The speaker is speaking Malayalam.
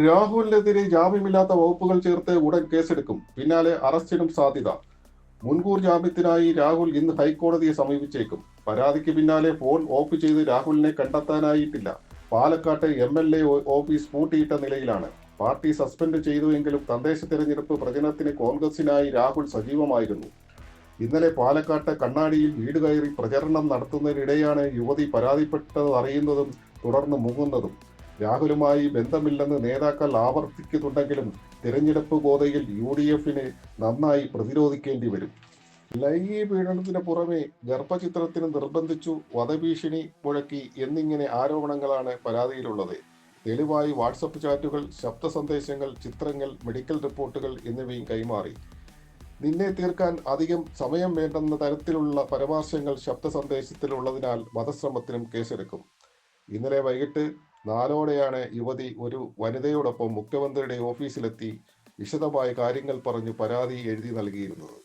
രാഹുലിനെതിരെ ജാമ്യമില്ലാത്ത വകുപ്പുകൾ ചേർത്ത് ഉടൻ കേസെടുക്കും. പിന്നാലെ അറസ്റ്റിനും സാധ്യത. മുൻകൂർ ജാമ്യത്തിനായി രാഹുൽ ഇന്ന് ഹൈക്കോടതിയെ സമീപിച്ചേക്കും. പരാതിക്ക് പിന്നാലെ ഫോൺ ഓഫ് ചെയ്ത് രാഹുലിനെ കണ്ടെത്താനായിട്ടില്ല. പാലക്കാട്ടെ MLA ഓഫീസ് പൂട്ടിയിട്ട നിലയിലാണ്. പാർട്ടി സസ്പെൻഡ് ചെയ്തുവെങ്കിലും തദ്ദേശ തെരഞ്ഞെടുപ്പ് പ്രചരണത്തിന് കോൺഗ്രസിനായി രാഹുൽ സജീവമായിരുന്നു. ഇന്നലെ പാലക്കാട്ട് കണ്ണാടിയിൽ വീട് കയറി പ്രചരണം നടത്തുന്നതിനിടെയാണ് യുവതി പരാതിപ്പെട്ടത് അറിയുന്നതും തുടർന്ന് മുങ്ങുന്നതും. രാഹുലുമായി ബന്ധമില്ലെന്ന് നേതാക്കൾ ആവർത്തിക്കുന്നുണ്ടെങ്കിലും തിരഞ്ഞെടുപ്പ് ഗോതയിൽ UDFന് നന്നായി പ്രതിരോധിക്കേണ്ടി വരും. ലൈംഗിക പീഡനത്തിന് പുറമെ ഗർഭചിത്രത്തിന് നിർബന്ധിച്ചു, വധഭീഷണി മുഴക്കി എന്നിങ്ങനെ ആരോപണങ്ങളാണ് പരാതിയിലുള്ളത്. തെളിവായി വാട്സപ്പ് ചാറ്റുകൾ, ശബ്ദ സന്ദേശങ്ങൾ, ചിത്രങ്ങൾ, മെഡിക്കൽ റിപ്പോർട്ടുകൾ എന്നിവയും കൈമാറി. നിന്നെ തീർക്കാൻ അധികം സമയം വേണ്ടെന്ന തരത്തിലുള്ള പരാമർശങ്ങൾ ശബ്ദ സന്ദേശത്തിലുള്ളതിനാൽ വധശ്രമത്തിനും കേസെടുക്കും. ഇന്നലെ വൈകിട്ട് 4 യുവതി ഒരു വനിതയോടൊപ്പം മുഖ്യമന്ത്രിയുടെ ഓഫീസിലെത്തി വിശദമായ കാര്യങ്ങൾ പറഞ്ഞു പരാതി എഴുതി നൽകിയിരുന്നത്.